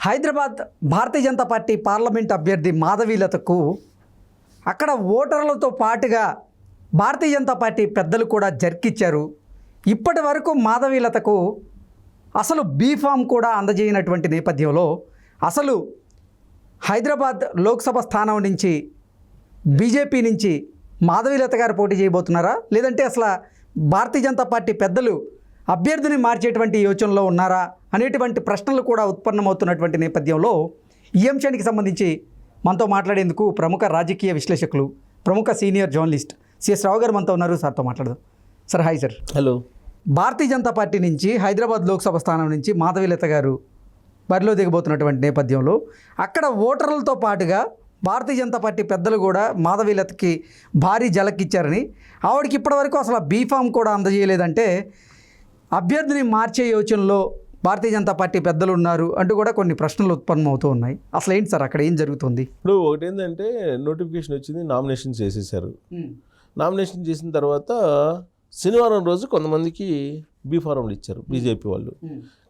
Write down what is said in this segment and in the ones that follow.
Hyderabad Bharatiya Janata party parliament అభ్యర్థి మాధవీలతకు అక్కడ ఓటర్లతో పాటుగా భారతీయ జనతా పార్టీ పెద్దలు కూడా జర్కిచ్చారు. ఇప్పటి వరకు మాధవీలతకు అసలు బీఫామ్ కూడా అందజేయనటువంటి నేపథ్యంలో అసలు హైదరాబాద్ లోక్సభ స్థానం నుంచి బీజేపీ నుంచి మాధవీలత గారు పోటీ చేయబోతున్నారా, లేదంటే అసలు భారతీయ జనతా పార్టీ పెద్దలు అభ్యర్థిని మార్చేటువంటి యోచనలో ఉన్నారా అనేటువంటి ప్రశ్నలు కూడా ఉత్పన్నమవుతున్నటువంటి నేపథ్యంలో ఈ అంశానికి సంబంధించి మనతో మాట్లాడేందుకు ప్రముఖ రాజకీయ విశ్లేషకులు, ప్రముఖ సీనియర్ జర్నలిస్ట్ సిఎస్ రావు గారు మనతో ఉన్నారు. సార్తో మాట్లాడదాం. Sir hi sir. Hello. Bharatiya Janata party నుంచి హైదరాబాద్ లోక్సభ స్థానం నుంచి మాధవీలత గారు బరిలో దిగబోతున్నటువంటి నేపథ్యంలో అక్కడ ఓటర్లతో పాటుగా భారతీయ జనతా పార్టీ పెద్దలు కూడా మాధవీలతకి భారీ జలకిచ్చారని, ఆవిడకి ఇప్పటివరకు అసలు బీఫామ్ కూడా అందజేయలేదంటే అభ్యర్థిని మార్చే యోచనలో భారతీయ జనతా పార్టీ పెద్దలు ఉన్నారు అంటూ కూడా కొన్ని ప్రశ్నలు ఉత్పన్నమవుతూ ఉన్నాయి. అసలు ఏంటి సార్ అక్కడ ఏం జరుగుతుంది? ఇప్పుడు ఒకటి ఏంటంటే నోటిఫికేషన్ వచ్చింది, నామినేషన్ చేసేసారు. నామినేషన్ చేసిన తర్వాత శనివారం రోజు కొంతమందికి బీ ఫారంలు ఇచ్చారు బీజేపీ వాళ్ళు.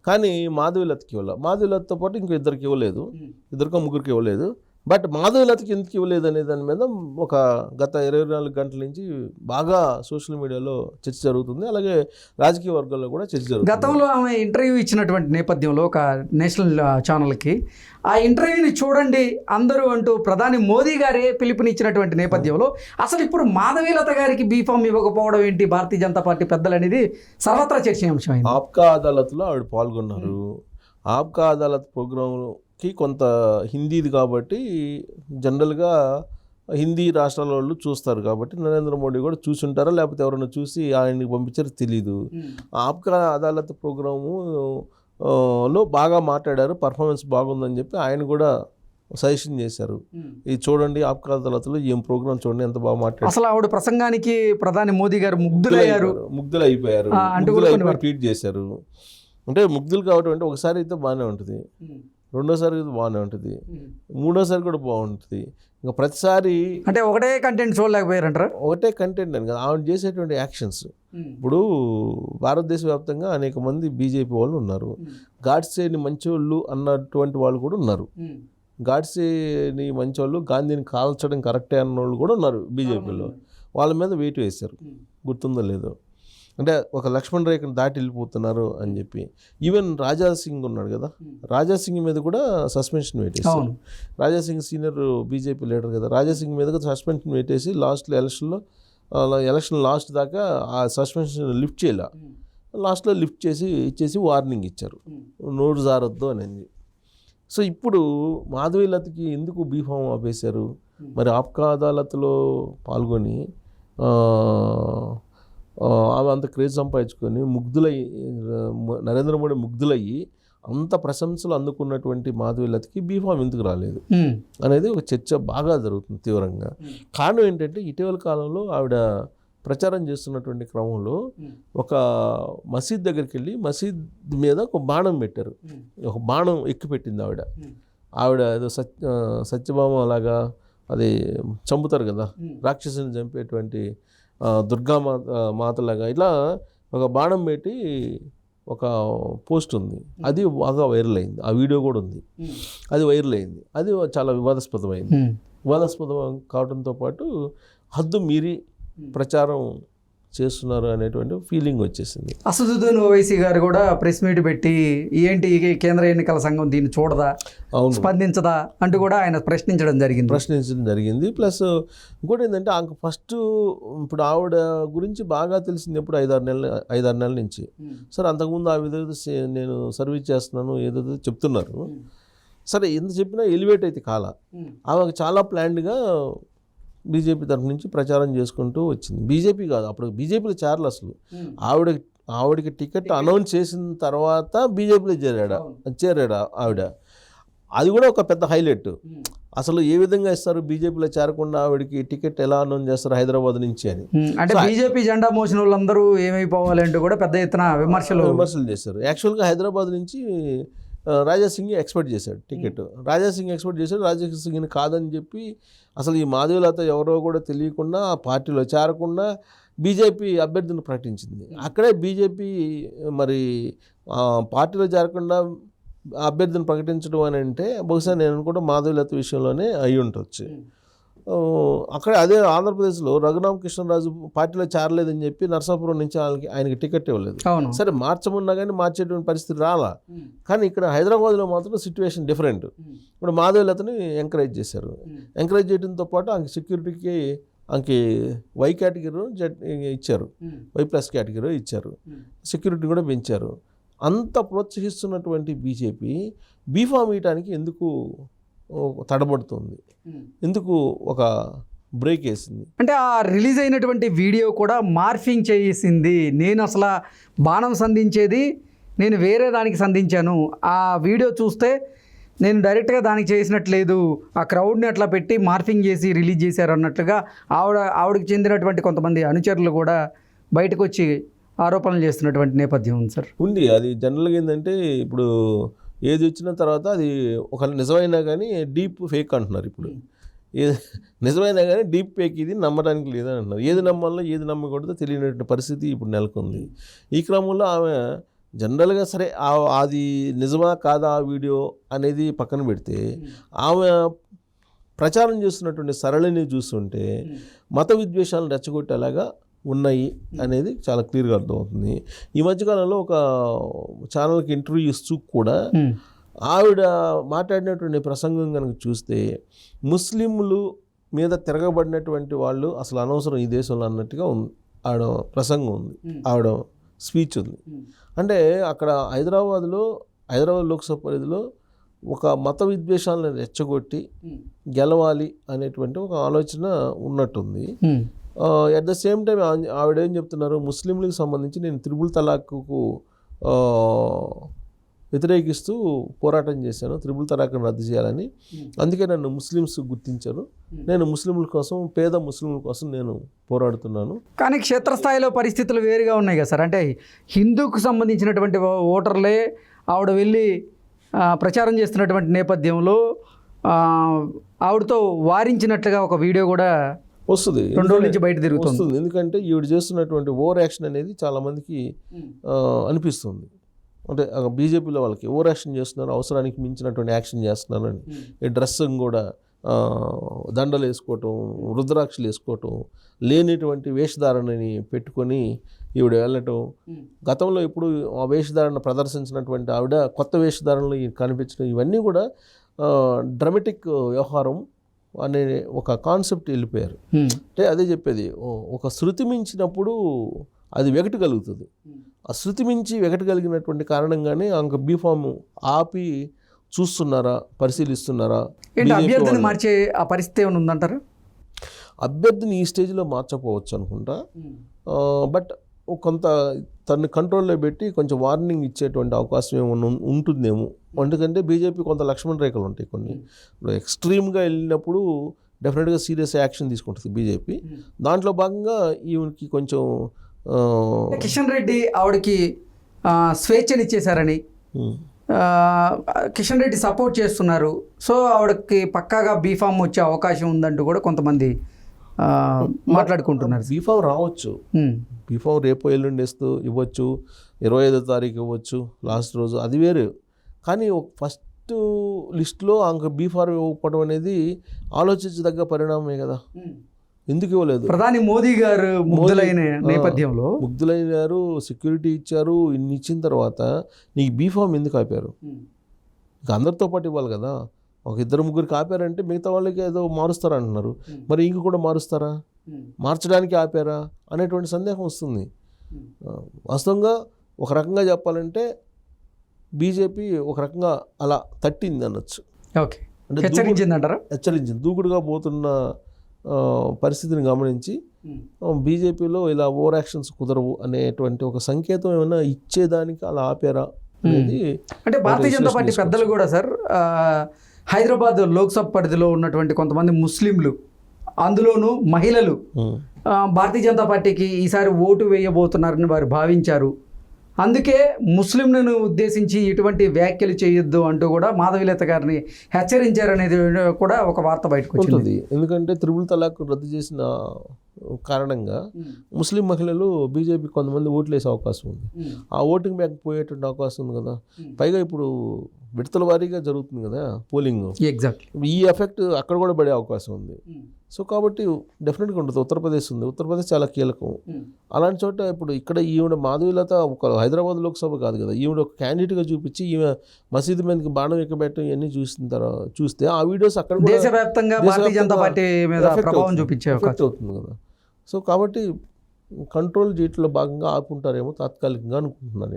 కానీ మాధవీలతకి ఇవ్వాలి. మాధవీలతతో పాటు ఇంకో ఇద్దరికి ఇవ్వలేదు, ఇద్దరికో ముగ్గురికి ఇవ్వలేదు. బట్ మాధవీలతకి ఎందుకు ఇవ్వలేదు అనే దాని మీద ఒక గత 24 గంటల నుంచి బాగా సోషల్ మీడియాలో చర్చ జరుగుతుంది. అలాగే రాజకీయ వర్గాల్లో కూడా చర్చ జరుగుతుంది. గతంలో ఆమె ఇంటర్వ్యూ ఇచ్చినటువంటి నేపథ్యంలో ఒక నేషనల్ ఛానల్కి ఆ ఇంటర్వ్యూని చూడండి అందరూ అంటూ ప్రధాని మోదీ గారే పిలుపునిచ్చినటువంటి నేపథ్యంలో అసలు ఇప్పుడు మాధవీలత గారికి బీఫామ్ ఇవ్వకపోవడం ఏంటి భారతీయ జనతా పార్టీ పెద్దలు అనేది సర్వత్రా చర్చనీయాంశమైంది. ఆప్కా అదాలత్లో ఆవిడ పాల్గొన్నారు. ఆప్కా అదాలత్ ప్రోగ్రాంకి కొంత హిందీది కాబట్టి జనరల్గా హిందీ రాష్ట్రాల వాళ్ళు చూస్తారు కాబట్టి నరేంద్ర మోడీ కూడా చూసి ఉంటారా, లేకపోతే ఎవరైనా చూసి ఆయనకి పంపించారో తెలీదు. ఆప్కా అదాలత్ ప్రోగ్రాము లో బాగా మాట్లాడారు, పర్ఫార్మెన్స్ బాగుందని చెప్పి ఆయన కూడా సజెషన్ చేశారు. ఇది చూడండి ఆప్కా అదాలత్లో ఏం ప్రోగ్రామ్ చూడండి ఎంత బాగా మాట్లాడారు. అసలు ఆవిడ ప్రసంగానికి ప్రధాని మోదీ గారు ముగ్ధులైపోయారు, ట్వీట్ చేశారు. అంటే ముగ్ధులు కావటం అంటే ఒకసారి అయితే బాగానే ఉంటుంది, రెండోసారి బాగానే ఉంటుంది, మూడోసారి కూడా బాగుంటుంది. ఇంకా ప్రతిసారి అంటే ఒకటే కంటెంట్ చూడలేకపోయారంటారా? ఒకటే కంటెంట్ అని కదా ఆవిడ చేసేటువంటి యాక్షన్స్. ఇప్పుడు భారతదేశ వ్యాప్తంగా అనేక మంది బీజేపీ వాళ్ళు ఉన్నారు. గాడ్సేని మంచోళ్ళు అన్నటువంటి వాళ్ళు కూడా ఉన్నారు. గాడ్సేని మంచోళ్ళు గాంధీని కాల్చడం కరెక్టే అన్న వాళ్ళు కూడా ఉన్నారు బీజేపీలో. వాళ్ళ మీద వెయిట్ వేశారు, గుర్తుందో లేదో. అంటే ఒక లక్ష్మణ్ రేఖను దాటి వెళ్ళిపోతున్నారు అని చెప్పి. ఈవెన్ రాజా సింగ్ ఉన్నాడు కదా, రాజా సింగ్ మీద కూడా సస్పెన్షన్ పెట్టేసారు. Raja Singh senior BJP leader కదా, రాజా సింగ్ మీద కూడా సస్పెన్షన్ పెట్టేసి లాస్ట్లో ఎలక్షన్ లాస్ట్ దాకా ఆ సస్పెన్షన్ లిఫ్ట్ చేయాల. లాస్ట్లో లిఫ్ట్ ఇచ్చేసి వార్నింగ్ ఇచ్చారు, నోరు జారొద్దు అనేది. సో ఇప్పుడు మాధవీలతకి ఎందుకు బీఫామ్ ఆపేశారు? మరి ఆప్కా అదాలత్లో పాల్గొని ఆమె అంత క్రేజ్ సంపాదించుకొని ముగ్ధులయ్యి, నరేంద్ర మోడీ ముగ్ధులయ్యి అంత ప్రశంసలు అందుకున్నటువంటి మాధవీలతకి బీఫామ్ ఎందుకు రాలేదు అనేది ఒక చర్చ బాగా జరుగుతుంది తీవ్రంగా. కారణం ఏంటంటే ఇటీవల కాలంలో ఆవిడ ప్రచారం చేస్తున్నటువంటి క్రమంలో ఒక మసీద్ దగ్గరికి వెళ్ళి మసీద్ మీద ఒక బాణం పెట్టారు, ఒక బాణం ఎక్కుపెట్టింది ఆవిడ ఏదో సత్యభామ లాగా అది చంపుతారు కదా, రాక్షసుని చంపేటువంటి మాతలాగా ఇట్లా ఒక బాణం పెట్టి ఒక పోస్ట్ ఉంది, అది బాగా వైరల్ అయింది. ఆ వీడియో కూడా ఉంది, అది వైరల్ అయింది. అది చాలా వివాదాస్పదమైంది. వివాదాస్పదం కావడంతో పాటు హద్దు మీరి ప్రచారం చేస్తున్నారు అనేటువంటి ఫీలింగ్ వచ్చేసింది. అసదుద్దీన్ ఓవైసీ గారు కూడా ప్రెస్ మీట్ పెట్టి ఏంటి కేంద్ర ఎన్నికల సంఘం దీన్ని చూడదా, స్పందించదా అంటూ కూడా ఆయన ప్రశ్నించడం జరిగింది. ప్లస్ ఇంకోటి ఏంటంటే ఆమె ఫస్ట్ ఇప్పుడు ఆవిడ గురించి బాగా తెలిసింది ఎప్పుడు 5-6 నెలల నుంచి. సరే అంతకుముందు ఆ విధంగా నేను సర్వీస్ చేస్తున్నాను ఏదో చెప్తున్నారు. సరే ఎంత చెప్పినా ఎలివేట్ అయితే కాల. ఆమెకు చాలా ప్లాన్డ్గా బీజేపీ తరఫు నుంచి ప్రచారం చేసుకుంటూ వచ్చింది. బీజేపీ కాదు, అప్పుడు బీజేపీలో చేరలు. అసలు ఆవిడకి టికెట్ అనౌన్స్ చేసిన తర్వాత బీజేపీలో చేరాడు ఆవిడ. అది కూడా ఒక పెద్ద హైలైట్. అసలు ఏ విధంగా ఇస్తారు బీజేపీలో చేరకుండా ఆవిడకి టికెట్ ఎలా అనౌన్స్ చేస్తారు హైదరాబాద్ నుంచి అని. అంటే బీజేపీ జెండా మోసిన వాళ్ళందరూ ఏమైపోవాలి అంటూ కూడా పెద్ద ఎత్తున విమర్శలు చేశారు. యాక్చువల్గా హైదరాబాద్ నుంచి రాజా సింగ్ ఎక్స్పెక్ట్ చేశాడు టికెట్. రాజా సింగ్ని కాదని చెప్పి అసలు ఈ మాధవీలత ఎవరో కూడా తెలియకుండా ఆ పార్టీలో చేరకుండా బీజేపీ అభ్యర్థిని ప్రకటించింది. అక్కడే బీజేపీ మరి పార్టీలో చేరకుండా అభ్యర్థిని ప్రకటించడం అని అంటే బహుశా నేను కూడా మాధవీలత విషయంలోనే అయి ఉండొచ్చు. అక్కడ అదే ఆంధ్రప్రదేశ్లో రఘురామ కృష్ణరాజు పార్టీలో చేరలేదని చెప్పి నరసాపురం నుంచి ఆయనకి టికెట్ ఇవ్వలేదు. సరే మార్చమన్నా కానీ మార్చేటువంటి పరిస్థితి రాలా. కానీ ఇక్కడ హైదరాబాద్లో మాత్రం సిచ్యువేషన్ డిఫరెంట్. ఇప్పుడు మాధవీలతని ఎంకరేజ్ చేశారు. ఎంకరేజ్ చేయడంతో పాటు ఆమెకి సెక్యూరిటీకి ఆమెకి వై కేటగిరీ ఇచ్చారు, వై+ కేటగిరీ ఇచ్చారు, సెక్యూరిటీ కూడా పెంచారు. అంత ప్రోత్సహిస్తున్నటువంటి బీజేపీ బీఫామ్ ఇవ్వడానికి ఎందుకు తడబడుతుంది, ఎందుకు ఒక బ్రేక్ వేసింది? అంటే ఆ రిలీజ్ అయినటువంటి వీడియో కూడా మార్ఫింగ్ చేసింది. నేను అసలు బాణం సంధించేది నేను వేరే దానికి సంధించాను. ఆ వీడియో చూస్తే నేను డైరెక్ట్గా దానికి చేసినట్లేదు, ఆ క్రౌడ్ని అట్లా పెట్టి మార్ఫింగ్ చేసి రిలీజ్ చేశారు అన్నట్లుగా ఆవిడకి చెందినటువంటి కొంతమంది అనుచరులు కూడా బయటకు వచ్చి ఆరోపణలు చేస్తున్నటువంటి నేపథ్యం ఉంది సార్. ఉంది. అది జనరల్గా ఏంటంటే ఇప్పుడు ఏది వచ్చిన తర్వాత అది ఒక నిజమైనా కానీ డీప్ ఫేక్ అంటున్నారు. ఇప్పుడు నిజమైనా కానీ డీప్ ఫేక్ ఇది నమ్మడానికి లేదని అంటున్నారు. ఏది నమ్మాలో ఏది నమ్మకూడదో తెలియనటువంటి పరిస్థితి ఇప్పుడు నెలకొంది. ఈ క్రమంలో ఆమె జనరల్గా సరే అది నిజమా కాదా ఆ వీడియో అనేది పక్కన పెడితే ఆమె ప్రచారం చేస్తున్నటువంటి సరళిని చూస్తుంటే మత విద్వేషాలను రెచ్చగొట్టేలాగా ఉన్నాయి అనేది చాలా క్లియర్గా అర్థమవుతుంది. ఈ మధ్యకాలంలో ఒక ఛానల్కి ఇంటర్వ్యూ ఇస్తూ కూడా ఆవిడ మాట్లాడినటువంటి ప్రసంగం కనుక చూస్తే ముస్లింలు మీద తిరగబడినటువంటి వాళ్ళు అసలు అనవసరం ఈ దేశంలో అన్నట్టుగా ఆవిడ ప్రసంగం ఉంది, ఆవిడ స్పీచ్ ఉంది. అంటే అక్కడ హైదరాబాద్ లోక్సభ పరిధిలో ఒక మత విద్వేషాలను రెచ్చగొట్టి గెలవాలి అనేటువంటి ఒక ఆలోచన ఉన్నట్టుంది. అట్ ద సేమ్ టైం ఆవిడ ఏం చెప్తున్నారు, ముస్లింలకు సంబంధించి నేను త్రిపుల్ తలాక్కు వ్యతిరేకిస్తూ పోరాటం చేశాను, త్రిపుల్ తలాక్ను రద్దు చేయాలని. అందుకే నన్ను ముస్లిమ్స్ గుర్తించారు, నేను ముస్లింల కోసం, పేద ముస్లింల కోసం నేను పోరాడుతున్నాను. కానీ క్షేత్రస్థాయిలో పరిస్థితులు వేరుగా ఉన్నాయి కదా సార్. అంటే హిందూకు సంబంధించినటువంటి ఓటర్లే ఆవిడ వెళ్ళి ప్రచారం చేస్తున్నటువంటి నేపథ్యంలో ఆవిడతో వారించినట్లుగా ఒక వీడియో కూడా వస్తుంది, 2 రోజుల నుంచి బయట తిరుగుతుంది. ఎందుకంటే ఈవిడ చేస్తున్నటువంటి ఓవర్ యాక్షన్ అనేది చాలా మందికి అనిపిస్తుంది. అంటే బీజేపీలో వాళ్ళకి ఓవర్ యాక్షన్ చేస్తున్నారు, అవసరానికి మించినటువంటి యాక్షన్ చేస్తున్నారు అని. ఈ డ్రెస్సింగ్ కూడా దండలు వేసుకోవటం, రుద్రాక్షలు వేసుకోవటం, లేనిటువంటి వేషధారణని పెట్టుకొని ఈవిడ వెళ్ళటం. గతంలో ఇప్పుడు ఆ వేషధారణ ప్రదర్శించినటువంటి ఆవిడ కొత్త వేషధారణలు కనిపించడం, ఇవన్నీ కూడా డ్రామాటిక్ వ్యవహారం అనే ఒక కాన్సెప్ట్ వెళ్ళిపోయారు. అంటే అదే చెప్పేది, ఒక శృతి మించినప్పుడు అది వెగటగలుగుతుంది. ఆ శృతి మించి వెగటగలిగినటువంటి కారణంగానే ఆమె బీఫామ్ ఆపి చూస్తున్నారా, పరిశీలిస్తున్నారా. అభ్యర్థిని మార్చే ఆ పరిస్థితి ఏమైనా ఉందంటారా? అభ్యర్థిని ఈ స్టేజ్లో మార్చకపోవచ్చు అనుకుంటా. బట్ కొంత తను కంట్రోల్లో పెట్టి కొంచెం వార్నింగ్ ఇచ్చేటువంటి అవకాశం ఏమైనా ఉంటుందేమో. ఎందుకంటే బీజేపీ కొంత లక్ష్మణ రేఖలు ఉంటాయి కొన్ని. ఇప్పుడు ఎక్స్ట్రీమ్గా వెళ్ళినప్పుడు డెఫినెట్గా సీరియస్ యాక్షన్ తీసుకుంటుంది బీజేపీ. దాంట్లో భాగంగా ఈమెకి కొంచెం కిషన్ రెడ్డి ఆవిడకి స్వేచ్ఛనిచ్చేశారని, కిషన్ రెడ్డి సపోర్ట్ చేస్తున్నారు, సో ఆవిడకి పక్కాగా బీఫామ్ వచ్చే అవకాశం ఉందంటూ కూడా కొంతమంది మాట్లాడుకుంటున్నారు. బీఫామ్ రావచ్చు, బీఫామ్ రేపు ఎల్లుండి ఇవ్వచ్చు, 25వ తారీఖు ఇవ్వచ్చు, లాస్ట్ రోజు, అది వేరు. కానీ ఫస్ట్ లిస్టులో ఆమె బీఫామ్ ఇవ్వకపోవడం అనేది ఆలోచించదగ్గ పరిణామమే కదా. ఎందుకు ఇవ్వలేదు? ప్రధాని మోదీ గారు ముగ్ధులైన నేపథ్యంలో ముగ్ధులైనారు, సెక్యూరిటీ ఇచ్చారు, ఇన్ని ఇచ్చిన తర్వాత నీకు బీఫామ్ ఎందుకు ఆపారు? ఇంకా అందరితో పాటు ఇవ్వాలి కదా. ఒక 2-3 ఆపారంటే మిగతా వాళ్ళకి ఏదో మారుస్తారు అంటున్నారు. మరి ఇంక కూడా మారుస్తారా, మార్చడానికి ఆపారా అనేటువంటి సందేహం వస్తుంది. వాస్తవంగా ఒక రకంగా చెప్పాలంటే బీజేపీ ఒక రకంగా అలా తట్టింది అనొచ్చు. ఓకే, అంటే హెచ్చరించింది. దూకుడుగా పోతున్న పరిస్థితిని గమనించి బీజేపీలో ఇలా ఓవర్ యాక్షన్స్ కుదరవు అనేటువంటి ఒక సంకేతం ఏమైనా ఇచ్చేదానికి అలా ఆపారా అనేది. అంటే భారతీయ జనతా పార్టీ పెద్దలు కూడా సార్, హైదరాబాద్ లోక్సభ పరిధిలో ఉన్నటువంటి కొంతమంది ముస్లింలు, అందులోనూ మహిళలు భారతీయ జనతా పార్టీకి ఈసారి ఓటు వేయబోతున్నారని వారు భావించారు. అందుకే ముస్లింలను ఉద్దేశించి ఎటువంటి వ్యాఖ్యలు చేయొద్దు అంటూ కూడా మాధవీలత గారిని హెచ్చరించారనేది కూడా ఒక వార్త బయటకు వచ్చింది. ఎందుకంటే త్రిపుల్ తలాక్ రద్దు చేసిన కారణంగా ముస్లిం మహిళలు బీజేపీ కొంతమంది ఓట్లు వేసే అవకాశం ఉంది. ఆ ఓటింగ్ బ్యాంక్ పోయేటువంటి అవకాశం ఉంది కదా. పైగా ఇప్పుడు విడతల వారీగా జరుగుతుంది కదా పోలింగ్. ఎగ్జాక్ట్లీ. ఈ ఎఫెక్ట్ అక్కడ కూడా పడే అవకాశం ఉంది. సో కాబట్టి డెఫినెట్గా ఉంటుంది. ఉత్తరప్రదేశ్ ఉంది, ఉత్తరప్రదేశ్ చాలా కీలకం. అలాంటి చోట ఇప్పుడు ఇక్కడ ఈవిడ మాధవీలత ఒక హైదరాబాద్ లోక్సభ కాదు కదా, ఈవిడ ఒక క్యాండిడేట్గా చూపించి ఈమె మసీదు మీదకి బాణం ఎక్కబెట్టడం ఇవన్నీ చూసిన తర్వాత చూస్తే ఆ వీడియోస్ అక్కడ కూడా దేశవ్యాప్తంగా భారతీయ జనతా పార్టీ మీద ప్రభావం చూపించే ఎఫెక్ట్ అవుతుంది కదా. సో కాబట్టి కంట్రోల్ జీట్లో భాగంగా ఆపుకుంటారేమో తాత్కాలికంగా అనుకుంటున్నాను.